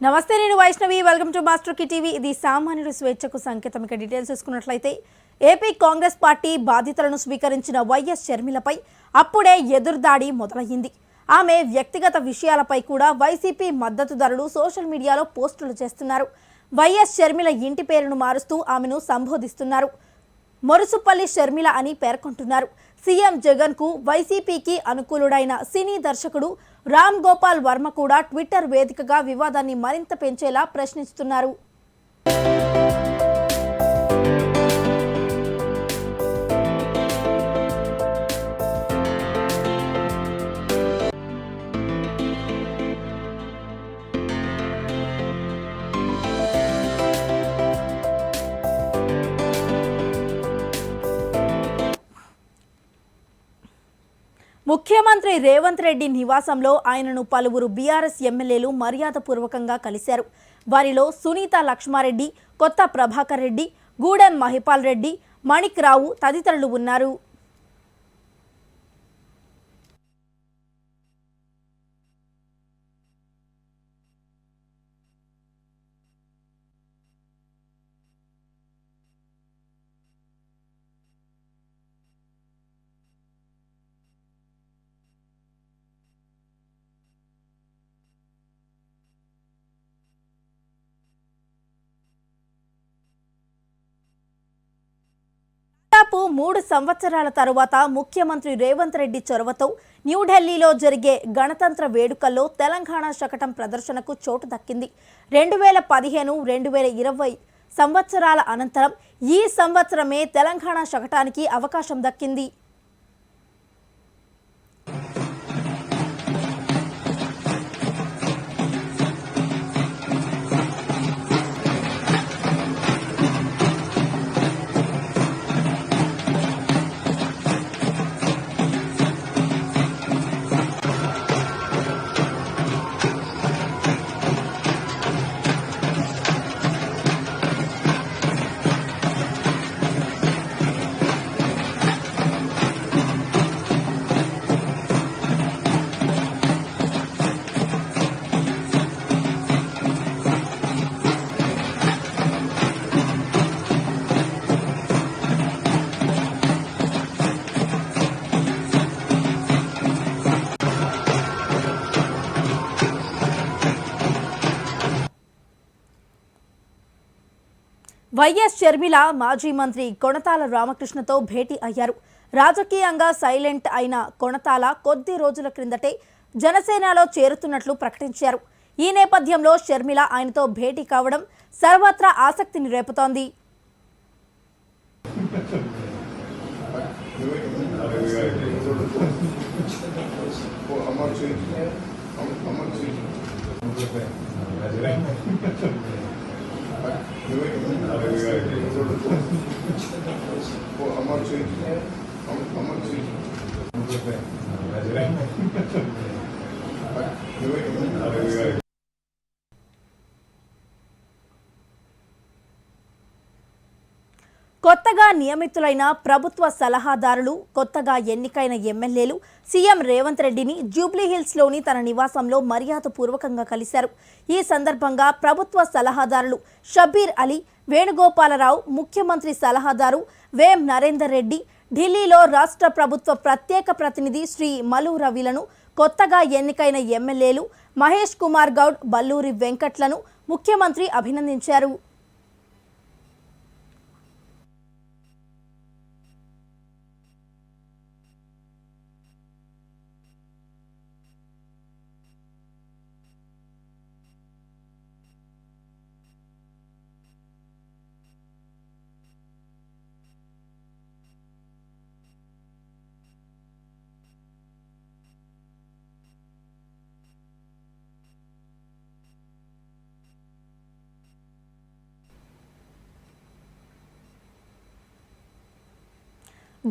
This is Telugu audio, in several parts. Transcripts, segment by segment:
నమస్తే, నేను వైష్ణవి. వెల్కమ్ టు మాస్టర్ కి టీవీ. ఇది సామాన్యుడి స్వేచ్ఛకు సంకేతం. ఇక డీటెయిల్స్ చూసుకున్నట్లయితే ఏపీ కాంగ్రెస్ పార్టీ బాధ్యతలను స్వీకరించిన వైఎస్ షర్మిలపై అప్పుడే ఎదురుదాడి మొదలయ్యింది. ఆమె వ్యక్తిగత విషయాలపై కూడా వైసీపీ మద్దతుదారులు సోషల్ మీడియాలో పోస్టులు చేస్తున్నారు. వైఎస్ షర్మిల ఇంటి పేరును మారుస్తూ ఆమెను సంబోధిస్తున్నారు. మొరుసుపల్లి షర్మిల అని పేర్కొంటున్నారు. సీఎం జగన్ కు వైసీపీకి అనుకూలుడైన సినీ దర్శకుడు రామ్ గోపాల్ వర్మ కూడా ట్విట్టర్ వేదికగా వివాదాన్ని మరింత పెంచేలా ప్రశ్నిస్తున్నారు. ముఖ్యమంత్రి రేవంత్ రెడ్డి నివాసంలో ఆయనను పలువురు బీఆర్ఎస్ ఎమ్మెల్యేలు మర్యాదపూర్వకంగా కలిశారు. వారిలో సునీత లక్ష్మారెడ్డి, కొత్త ప్రభాకర్ రెడ్డి, గూడెం మహిపాల్ రెడ్డి, మణిక్ రావు తదితరులు ఉన్నారు. దాదాపు 3 సంవత్సరాల తరువాత ముఖ్యమంత్రి రేవంత్ రెడ్డి చొరవతో న్యూఢిల్లీలో జరిగే గణతంత్ర వేడుకల్లో తెలంగాణ శకటం ప్రదర్శనకు చోటు దక్కింది. 2015-2020 సంవత్సరాల అనంతరం ఈ సంవత్సరమే తెలంగాణ శకటానికి అవకాశం దక్కింది. వైఎస్ షర్మిల మాజీ మంత్రి కొణతాల రామకృష్ణతో భేటీ అయ్యారు. రాజకీయంగా సైలెంట్ అయిన కొణతాల కొద్ది రోజుల క్రిందటే జనసేనలో చేరుతున్నట్లు ప్రకటించారు. ఈ నేపథ్యంలో షర్మిల ఆయనతో భేటీ కావడం సర్వత్రా ఆసక్తిని రేపుతోంది. కొత్తగా నియమితులైన ప్రభుత్వ సలహాదారులు, కొత్తగా ఎన్నికైన ఎమ్మెల్యేలు సీఎం రేవంత్ రెడ్డిని జూబ్లీహిల్స్లోని తన నివాసంలో మర్యాదపూర్వకంగా కలిశారు. ఈ సందర్భంగా ప్రభుత్వ సలహాదారులు షబీర్ అలీ, వేణుగోపాలరావు, ముఖ్యమంత్రి సలహాదారు వేం నరేందర్ రెడ్డి, ఢిల్లీలో రాష్ట్ర ప్రభుత్వ ప్రత్యేక ప్రతినిధి శ్రీ మలు రవిలను, కొత్తగా ఎన్నికైన ఎమ్మెల్యేలు మహేష్ కుమార్ గౌడ్, బల్లూరి వెంకట్లను ముఖ్యమంత్రి అభినందించారు.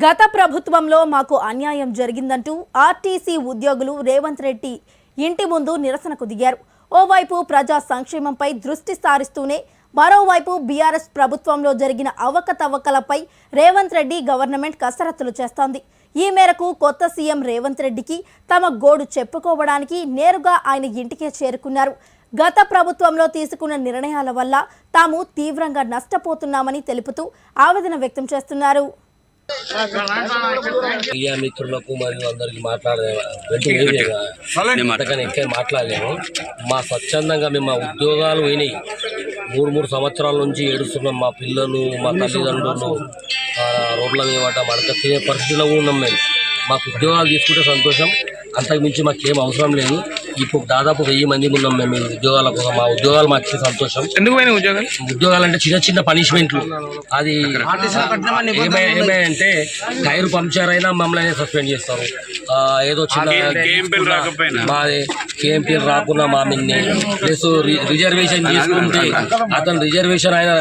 గత ప్రభుత్వంలో మాకు అన్యాయం జరిగిందంటూ ఆర్టీసీ ఉద్యోగులు రేవంత్ రెడ్డి ఇంటి ముందు నిరసనకు దిగారు. ఓవైపు ప్రజా సంక్షేమంపై దృష్టి సారిస్తూనే మరోవైపు బీఆర్ఎస్ ప్రభుత్వంలో జరిగిన అవకతవకలపై రేవంత్ రెడ్డి గవర్నమెంట్ కసరత్తులు చేస్తోంది. ఈ మేరకు కొత్త సీఎం రేవంత్ రెడ్డికి తమ గోడు చెప్పుకోవడానికి నేరుగా ఆయన ఇంటికే చేరుకున్నారు. గత ప్రభుత్వంలో తీసుకున్న నిర్ణయాల వల్ల తాము తీవ్రంగా నష్టపోతున్నామని తెలుపుతూ ఆవేదన వ్యక్తం చేస్తున్నారు. మిత్రులకు మరియు అందరికి మాట్లాడలేము. మా స్వచ్ఛందంగా మేము మా ఉద్యోగాలు పోయినాయి. మూడు సంవత్సరాల నుంచి ఏడుస్తున్నాం. మా పిల్లలు, మా తల్లిదండ్రులు రోడ్ల మీద మడక తినే పరిస్థితిలో ఉన్నాం. మాకు ఉద్యోగాలు తీసుకుంటే సంతోషం, అంతకుమించి మాకేం అవసరం లేదు. ఇప్పుడు దాదాపు 1000 మంది ఉన్నాం మేము ఉద్యోగాల కోసం. మా ఉద్యోగాలు మాకు సంతోషం. ఉద్యోగాలు అంటే చిన్న పనిష్మెంట్లు. అది ఏమైందంటే టైర్ పంక్చర్ అయినా మమ్మల్ని సస్పెండ్ చేస్తారు. ఏదో చిన్న మాది కేఎంపీలు రాకున్నా మా మిన్ని ప్లస్ రిజర్వేషన్ తీసుకుంటే అతను రిజర్వేషన్ ఆయన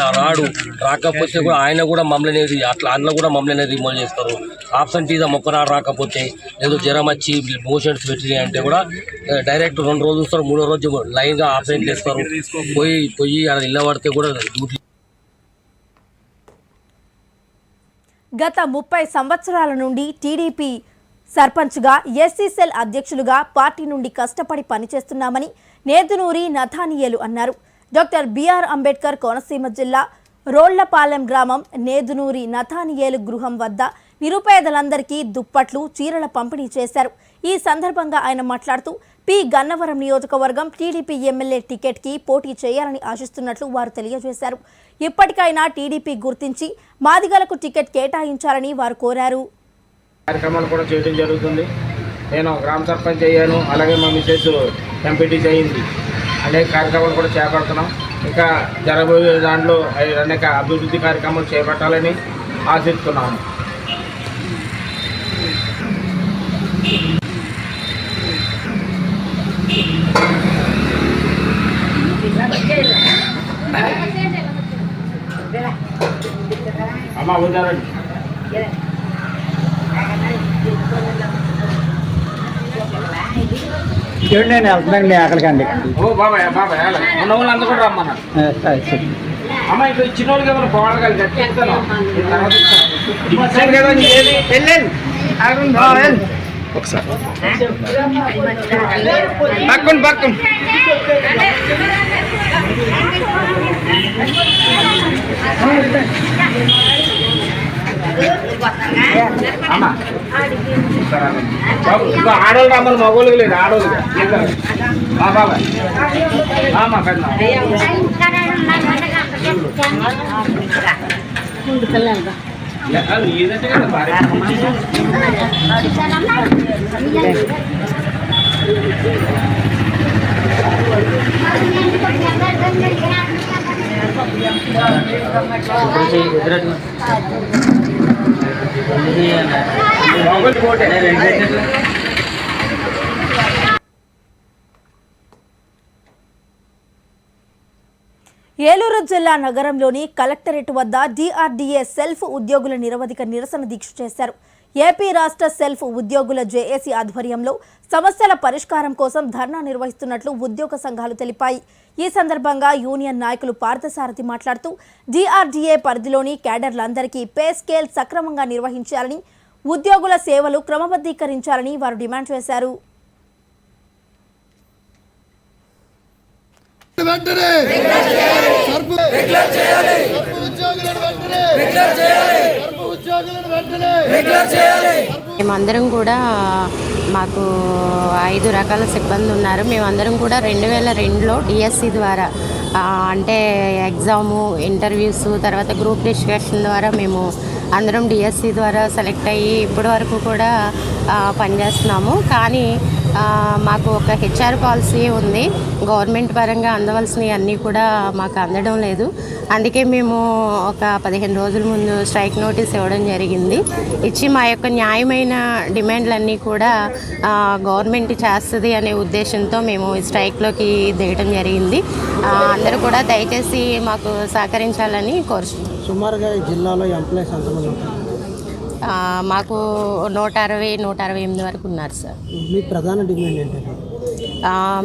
రాకపోతే కూడా ఆయన కూడా మమ్మల్ని అట్లా అందులో కూడా మమ్మల్ని రిమూవ్ చేస్తారు. ఆబ్సెంటీజం ఒక్కనాడు రాకపోతే ఏదో జ్వరం వచ్చి మోషన్స్ పెట్టినాయి అంటే కూడా డైరెక్ట్ 2 రోజులు ఇస్తారు, 3వ రోజు లైన్గా ఆబ్సెంట్ చేస్తారు. పోయి అక్కడ ఇళ్ళ పడితే కూడా డ్యూటీ. గత 30 సంవత్సరాల నుండి టీడీపీ సర్పంచ్గా, ఎస్సీ సెల్ అధ్యక్షులుగా పార్టీ నుండి కష్టపడి పనిచేస్తున్నామని నేదునూరి నథానియేలు అన్నారు. డాక్టర్ బిఆర్ అంబేద్కర్ కోనసీమ జిల్లా రోళ్లపాలెం గ్రామం నేదునూరి నథానియేలు గృహం వద్ద నిరుపేదలందరికీ దుప్పట్లు, చీరల పంపిణీ చేశారు. ఈ సందర్భంగా ఆయన మాట్లాడుతూ పి గన్నవరం నియోజకవర్గం టీడీపీ ఎమ్మెల్యే టికెట్కి పోటీ చేయాలని ఆశిస్తున్నట్లు వారు తెలియజేశారు. ఇప్పటికైనా టీడీపీ గుర్తించి మాదిగలకు టికెట్ కేటాయించాలని వారు కోరారు. కార్యక్రమాలు కూడా చేయడం జరుగుతుంది. నేను గ్రామ సర్పంచ్ అయ్యాను, అలాగే మా మిసెస్ ఎంపీటీ అయింది. అనేక కార్యక్రమాలు కూడా చేపడుతున్నాం. ఇంకా జరగబోయే దాంట్లో అనేక అభివృద్ధి కార్యక్రమాలు చేపట్టాలని ఆశిస్తున్నాను. అమ్మ ఉంటారండి. నేను వెళ్తున్నాండి ఆకలికండి. ఓ బాబాయ్ ఉన్న వాళ్ళు అందరూ కూడా రమ్మన్నా. అమ్మ ఇక్కడ ఇచ్చిన వాళ్ళకి ఏమైనా పోవాలి ఒకసారి పక్కన ఆడోళ్ళు రమ్మని మగోళ్ళకి లేదు, ఆడోళ్ళు బాబాయ్ ఏదంటే కదా భార్య ఏలూరు జిల్లా నగరంలోని కలెక్టరేట్ వద్ద డిఆర్డీఏ సెల్ఫ్ ఉద్యోగుల నిరవధిక నిరసన దీక్ష చేశారు. ఏపీ రాష్ట్ర సెల్ఫ్ ఉద్యోగుల జేఏసీ ఆధ్వర్యంలో సమస్యల పరిష్కారం కోసం ధర్నా నిర్వహిస్తున్నట్లు ఉద్యోగ సంఘాలు తెలిపాయి. ఈ సందర్భంగా యూనియన్ నాయకులు పార్థసారథి మాట్లాడుతూ డిఆర్డీఏ పరిధిలోని క్యాడర్లందరికీ పే స్కేల్ సక్రమంగా నిర్వహించాలని, ఉద్యోగుల సేవలు క్రమబద్ధీకరించాలని వారు డిమాండ్ చేశారు. మేమందరం కూడా మాకు 5 రకాల సిబ్బంది ఉన్నారు. మేమందరం కూడా 2002లో డిఎస్సి ద్వారా అంటే ఎగ్జాము, ఇంటర్వ్యూస్, తర్వాత గ్రూప్ డిస్కషన్ ద్వారా మేము అందరం డిఎస్సి ద్వారా సెలెక్ట్ అయ్యి ఇప్పటి వరకు కూడా పనిచేస్తున్నాము. కానీ మాకు ఒక హెచ్ఆర్ పాలసీ ఉంది. గవర్నమెంట్ పరంగా అందవలసినవి అన్నీ కూడా మాకు అందడం లేదు. అందుకే మేము ఒక 15 రోజుల ముందు స్ట్రైక్ నోటీస్ ఇవ్వడం జరిగింది. ఇచ్చి మా యొక్క న్యాయమైన డిమాండ్లన్నీ కూడా గవర్నమెంట్ చేస్తుంది అనే ఉద్దేశంతో మేము స్ట్రైక్లోకి దిగడం జరిగింది. అందరూ కూడా దయచేసి మాకు సహకరించాలని కోరుచున్నాం. సుమారుగా ఈ జిల్లాలో ఎంప్లాయీస్ ఎంతమంది ఉంటారు? మాకు 168 వరకు ఉన్నారు సార్. మీ ప్రధాన డిమాండ్ ఏంటంటే?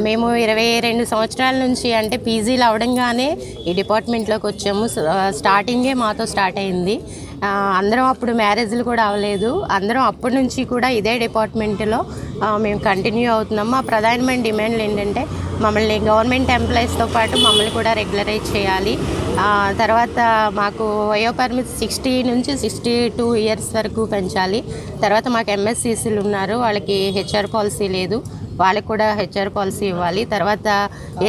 మేము 22 సంవత్సరాల నుంచి అంటే పీజీలు అవడంగానే ఈ డిపార్ట్మెంట్లోకి వచ్చాము. స్టార్టింగే మాతో స్టార్ట్ అయింది. అందరం అప్పుడు మ్యారేజ్లు కూడా అవ్వలేదు. అందరం అప్పటి నుంచి కూడా ఇదే డిపార్ట్మెంట్లో మేము కంటిన్యూ అవుతున్నాము. మా ప్రధానమైన డిమాండ్లు ఏంటంటే మమ్మల్ని గవర్నమెంట్ ఎంప్లాయీస్తో పాటు మమ్మల్ని కూడా రెగ్యులరైజ్ చేయాలి. తర్వాత మాకు వయో పరిమితి 60 నుంచి 62 ఇయర్స్ వరకు పెంచాలి. తర్వాత మాకు ఎంఎస్సీసీలు ఉన్నారు, వాళ్ళకి హెచ్ఆర్ పాలసీ లేదు, వాళ్ళకి కూడా హెచ్ఆర్ పాలసీ ఇవ్వాలి. తర్వాత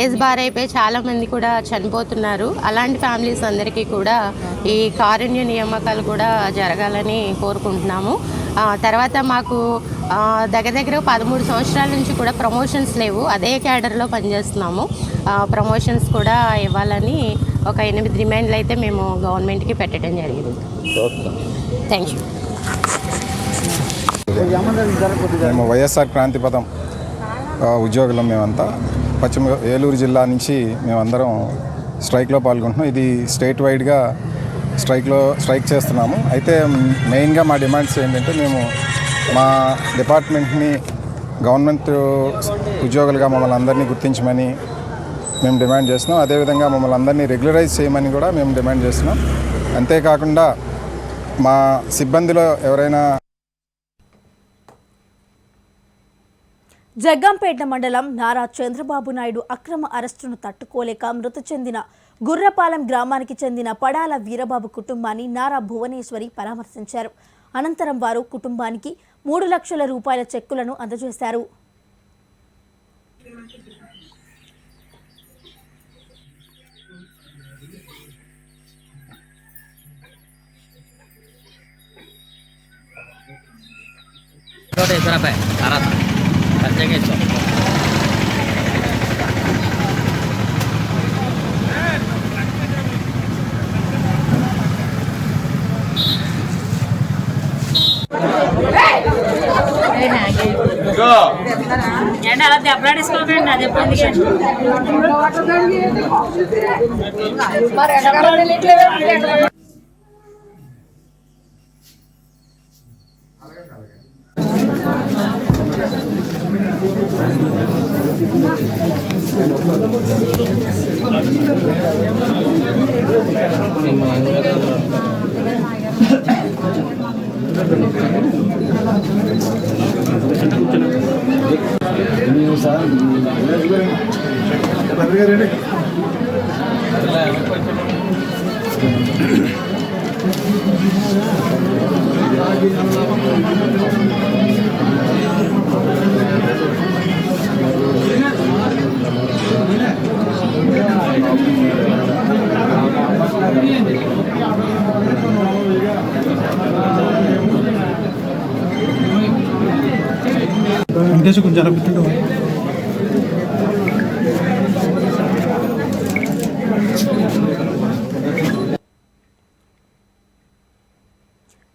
ఏజ్ బార్ అయిపోయి చాలామంది కూడా చనిపోతున్నారు. అలాంటి ఫ్యామిలీస్ అందరికీ కూడా ఈ కారుణ్య నియామకాలు కూడా జరగాలని కోరుకుంటున్నాము. తర్వాత మాకు దగ్గర 13 సంవత్సరాల నుంచి కూడా ప్రమోషన్స్ లేవు. అదే క్యాడర్లో పనిచేస్తున్నాము. ప్రమోషన్స్ కూడా ఇవ్వాలని ఒక 8 డిమాండ్లు అయితే మేము గవర్నమెంట్కి పెట్టడం జరిగింది. Thank you. మేము వైఎస్ఆర్ క్రాంతిపథం ఉద్యోగులం. మేమంతా ఏలూరు జిల్లా నుంచి మేమందరం స్ట్రైక్లో పాల్గొంటున్నాం. ఇది స్టేట్ వైడ్గా స్ట్రైక్ చేస్తున్నాము. అయితే మెయిన్గా మా డిమాండ్స్ ఏంటంటే మేము మా డిపార్ట్మెంట్ని గవర్నమెంట్ ఉద్యోగులుగా మమ్మల్ని అందరినీ గుర్తించమని మేము డిమాండ్ చేస్తున్నాం. అదేవిధంగా మమ్మల్ని అందరినీ రెగ్యులరైజ్ చేయమని కూడా మేము డిమాండ్ చేస్తున్నాం. అంతేకాకుండా మా సిబ్బందిలో ఎవరైనా జగ్గంపేట మండలం నారా చంద్రబాబు నాయుడు అక్రమ అరెస్టును తట్టుకోలేక మృతి చెందిన గుర్రపాలెం గ్రామానికి చెందిన పడాల వీరబాబు కుటుంబాన్ని నారా భువనేశ్వరి పరామర్శించారు. అనంతరం వారు కుటుంబానికి 3 లక్షల రూపాయల చెక్కులను అందజేశారు.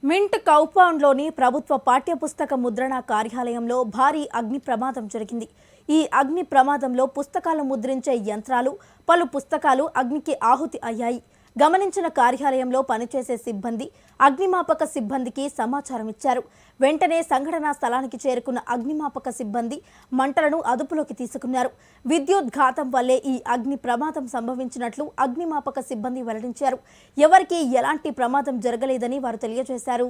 మింట్ కౌపాండ్లోని ప్రభుత్వ పాఠ్యపుస్తక ముద్రణ కార్యాలయంలో భారీ అగ్ని ప్రమాదం జరిగింది. ఈ అగ్ని ప్రమాదంలో పుస్తకాలు ముద్రించే యంత్రాలు, పలు పుస్తకాలు అగ్నికి ఆహుతి అయ్యాయి. గమనించిన కార్యాలయంలో పనిచేసే సిబ్బంది అగ్నిమాపక సిబ్బందికి సమాచారం ఇచ్చారు. వెంటనే సంఘటనా స్థలానికి చేరుకున్న అగ్నిమాపక సిబ్బంది మంటలను అదుపులోకి తీసుకున్నారు. విద్యుత్ ఘాతం వల్లే ఈ అగ్ని ప్రమాదం సంభవించినట్లు అగ్నిమాపక సిబ్బంది వెల్లడించారు. ఎవరికీ ఎలాంటి ప్రమాదం జరగలేదని వారు తెలియజేశారు.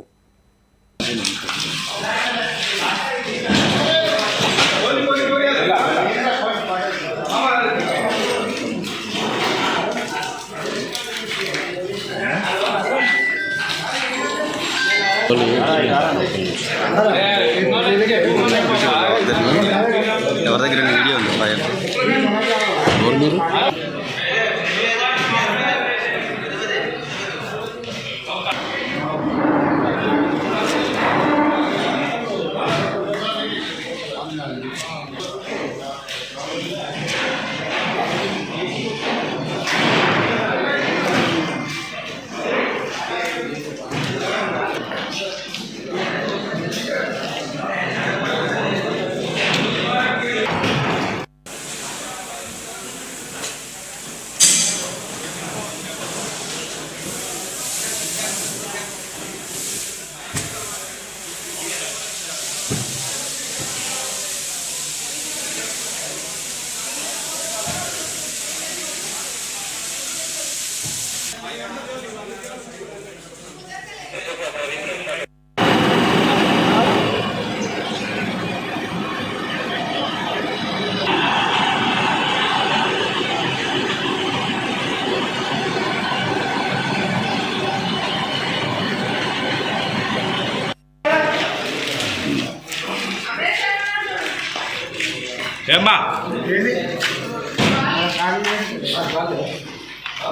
ఎవరి దగ్గర వీడియో ఉంది మీరు ఏమ్మా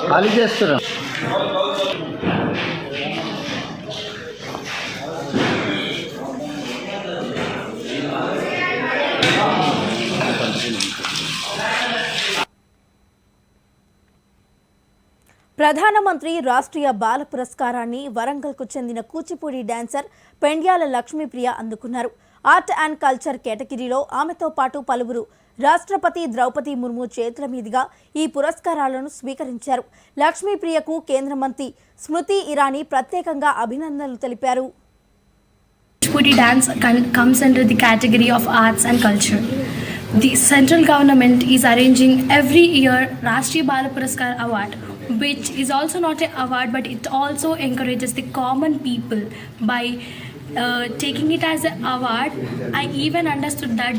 ఖాళీ చేస్తున్నాం. ప్రధానమంత్రి రాష్ట్రీయ బాల పురస్కారాన్ని వరంగల్కు చెందిన కూచిపూడి డాన్సర్ పెండ్యాల లక్ష్మీప్రియ అందుకున్నారు. ఆర్ట్ అండ్ కల్చర్ కేటగిరీలో ఆమెతో పాటు పలువురు రాష్ట్రపతి ద్రౌపది ముర్ము చేతుల మీదుగా ఈ పురస్కారాలను స్వీకరించారు. లక్ష్మీప్రియకు కేంద్ర మంత్రి స్మృతి ఇరానీ ప్రత్యేకంగా అభినందనలు తెలిపారు. Kuchipudi dance comes under the category of arts and culture. The central government is arranging every year Rashtriya Bala Puraskar Award, which is also not an award but it also encourages the common people by taking it as an award. I even understood that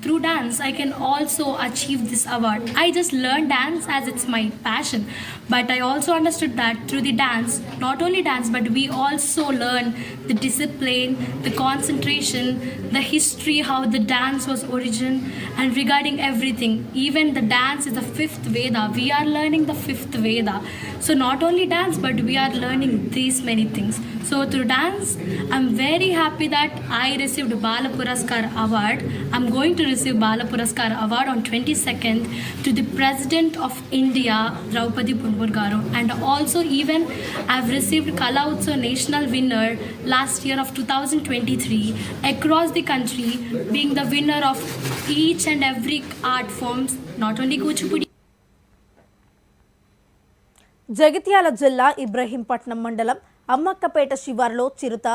through dance I can also achieve this award. I just learned dance as it's my passion, but I also understood that through the dance, not only dance but we also learn the discipline, the concentration, the history, how the dance was origin, and regarding everything. Even the dance is the fifth Veda. We are learning the fifth Veda. So not only dance but we are learning these many things. So through dance I'm very happy that I received Bala Puraskar Award. I'm going to receive Bala Puraskar Award on 22nd to the President of India, Draupadi Murmu garu, and also even I've received Kala Utsav National Winner last year of 2023 across the country, being the winner of each and every art forms, not only Kuchipudi. Jagtial జిల్లా ఇబ్రహీంపట్నం మండలం అమ్మక్కపేట శివారులో చిరుత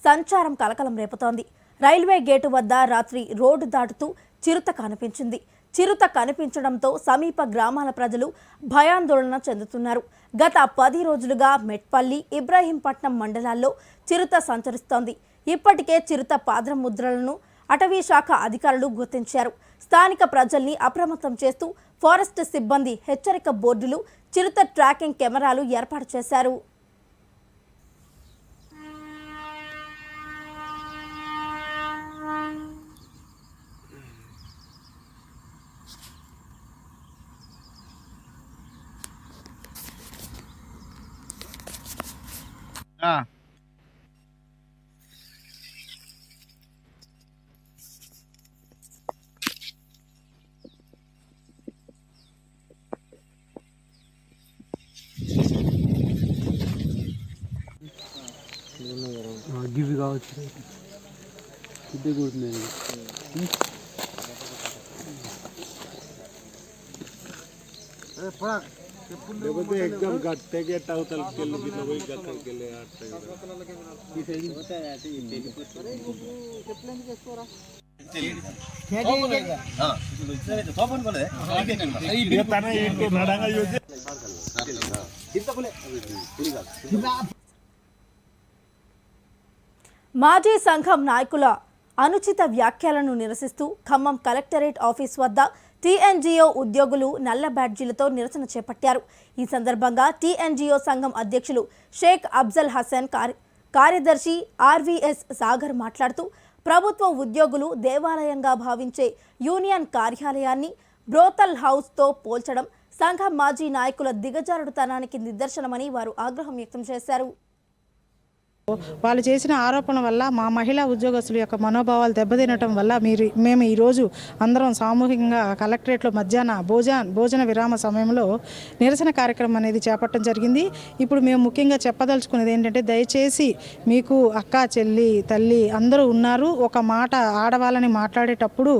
సంచారం కలకలం రేపుతోంది. రైల్వే గేటు వద్ద రాత్రి రోడ్డు దాటుతూ చిరుత కనిపించింది. చిరుత కనిపించడంతో సమీప గ్రామాల ప్రజలు భయాందోళన చెందుతున్నారు. గత 10 రోజులుగా మెట్పల్లి, ఇబ్రహీంపట్నం మండలాల్లో చిరుత సంచరిస్తోంది. ఇప్పటికే చిరుత పాదముద్రలను అటవీ శాఖ అధికారులు గుర్తించారు. స్థానిక ప్రజల్ని అప్రమత్తం చేస్తూ ఫారెస్ట్ సిబ్బంది హెచ్చరిక బోర్డులు, చిరుత ట్రాకింగ్ కెమెరాలు ఏర్పాటు చేశారు. గివి కావచ్చు ఇదే కొడుతుంది. एकदम गट्टे के टाउतल के लगी तो वही गट्टे के ले आते हैं ये सही होता है ऐसे ये प्लेन के स्कोर हां तो फोन बोले ये ताना ये तो नडांगा यो कितना बोले पूरी बात. మాజీ సంఘం నాయకుల అనుచిత వ్యాఖ్యలను నిరసిస్తూ ఖమ్మం కలెక్టరేట్ ఆఫీస్ వద్ద టీఎన్జీఓ ఉద్యోగులు నల్ల బ్యాడ్జీలతో నిరసన చేపట్టారు. ఈ సందర్భంగా టీఎన్జీఓ సంఘం అధ్యక్షులు షేక్ అఫ్జల్ హసన్, కార్యదర్శి ఆర్వీఎస్ సాగర్ మాట్లాడుతూ ప్రభుత్వ ఉద్యోగులు దేవాలయంగా భావించే యూనియన్ కార్యాలయాన్ని బ్రోతల్ హౌస్తో పోల్చడం సంఘం మాజీ నాయకుల దిగజారుడుతనానికి నిదర్శనమని వారు ఆగ్రహం వ్యక్తం చేశారు. వాళ్ళు చేసిన ఆరోపణ వల్ల మా మహిళా ఉద్యోగస్తుల యొక్క మనోభావాలు దెబ్బతినటం వల్ల మేము ఈరోజు అందరం సామూహికంగా కలెక్టరేట్లో మధ్యాహ్న భోజన విరామ సమయంలో నిరసన కార్యక్రమం అనేది చేపట్టడం జరిగింది. ఇప్పుడు మేము ముఖ్యంగా చెప్పదలుచుకునేది ఏంటంటే, దయచేసి మీకు అక్క, చెల్లి, తల్లి అందరూ ఉన్నారు. ఒక మాట ఆడవాళ్ళని మాట్లాడేటప్పుడు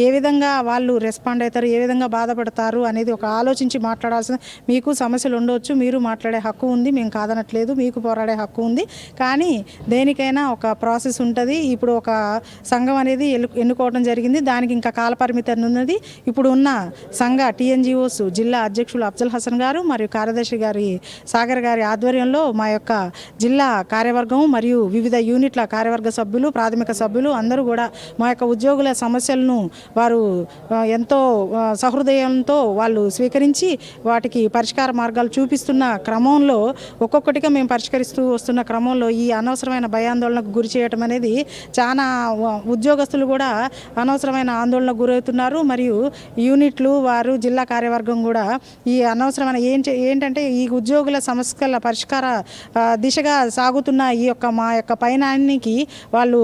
ఏ విధంగా వాళ్ళు రెస్పాండ్ అవుతారు, ఏ విధంగా బాధపడతారు అనేది ఒక ఆలోచించి మాట్లాడాల్సిన. మీకు సమస్యలు ఉండవచ్చు, మీరు మాట్లాడే హక్కు ఉంది, మేము కాదనట్లేదు, మీకు పోరాడే హక్కు ఉంది. కానీ దేనికైనా ఒక ప్రాసెస్ ఉంటుంది. ఇప్పుడు ఒక సంఘం అనేది ఎన్నుకోవడం జరిగింది, దానికి ఇంకా కాలపరిమితి ఉన్నది. ఇప్పుడు ఉన్న సంఘ టీఎన్జీఓస్ జిల్లా అధ్యక్షులు అఫ్జల్ హసన్ గారు మరియు కార్యదర్శి గారి సాగర్ గారి ఆధ్వర్యంలో మా యొక్క జిల్లా కార్యవర్గం మరియు వివిధ యూనిట్ల కార్యవర్గ సభ్యులు, ప్రాథమిక సభ్యులు అందరూ కూడా మా యొక్క ఉద్యోగుల సమస్యలను వారు ఎంతో సహృదయంతో వాళ్ళు స్వీకరించి వాటికి పరిష్కార మార్గాలు చూపిస్తున్న క్రమంలో ఒక్కొక్కటిగా మేము పరిష్కరిస్తూ వస్తున్న క్రమంలో ఈ అనవసరమైన భయాందోళనకు గురి చేయటం అనేది చాలా ఉద్యోగస్తులు కూడా అనవసరమైన ఆందోళనకు గురవుతున్నారు. మరియు యూనిట్లు వారు జిల్లా కార్యవర్గం కూడా ఈ అనవసరమైన ఏంటంటే ఈ ఉద్యోగుల సమస్యల పరిష్కార దిశగా సాగుతున్న ఈ యొక్క మా యొక్క పైనానికి వాళ్ళు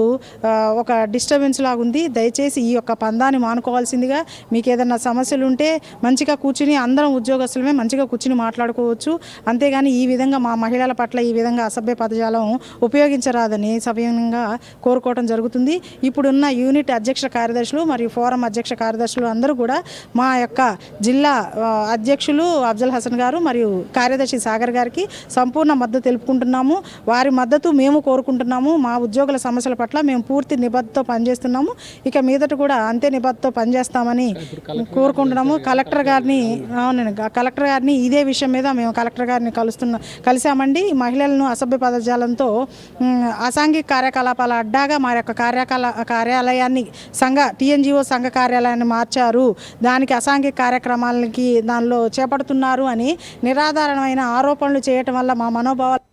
ఒక డిస్టర్బెన్స్ లాగుంది. దయచేసి ఈ యొక్క పందాన్ని మానుకోవాల్సిందిగా, మీకు ఏదైనా సమస్యలు ఉంటే మంచిగా కూర్చుని అందరం ఉద్యోగస్తులమే మంచిగా కూర్చుని మాట్లాడుకోవచ్చు. అంతేగాని ఈ విధంగా మా మహిళల పట్ల ఈ విధంగా అసభ్య పదజాలం ఉపయోగించరాదని సవ్యంగా కోరుకోవడం జరుగుతుంది. ఇప్పుడున్న యూనిట్ అధ్యక్ష కార్యదర్శులు మరియు ఫోరం అధ్యక్ష కార్యదర్శులు అందరూ కూడా మా యొక్క జిల్లా అధ్యక్షులు అఫ్జల్ హసన్ గారు మరియు కార్యదర్శి సాగర్ గారికి సంపూర్ణ మద్దతు తెలుపుకుంటున్నాము. వారి మద్దతు మేము కోరుకుంటున్నాము. మా ఉద్యోగుల సమస్యల పట్ల మేము పూర్తి నిబద్ధతతో పనిచేస్తున్నాము. ఇక మీదట కూడా అంతే నిబద్ధతతో పనిచేస్తామని కోరుకుంటున్నాము. కలెక్టర్ గారిని ఇదే విషయం మీద మేము కలెక్టర్ గారిని కలిసామండి. మహిళలను అసభ్య పదజాలంతో అసాంఘిక కార్యకలాపాల అడ్డాగా మా యొక్క కార్యాలయాన్ని టీఎన్జిఓ సంఘ కార్యాలయాన్ని మార్చారు, దానికి అసాంఘిక కార్యక్రమాలకి దానిలో చేపడుతున్నారు అని నిరాధారణమైన ఆరోపణలు చేయటం వల్ల మా మనోభావాలు.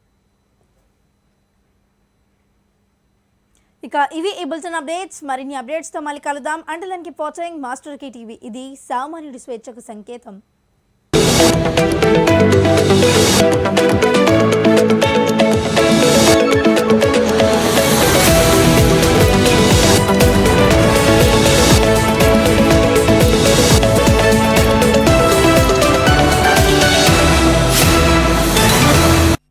ఇక ఇవి ఈ బులెటిన్ అప్డేట్స్. మరిన్ని అప్డేట్స్తో మళ్ళీ కలుద్దాం. Until then keep watching master కి టీవీ. ఇది సామాన్యుడి స్వేచ్ఛకు సంకేతం.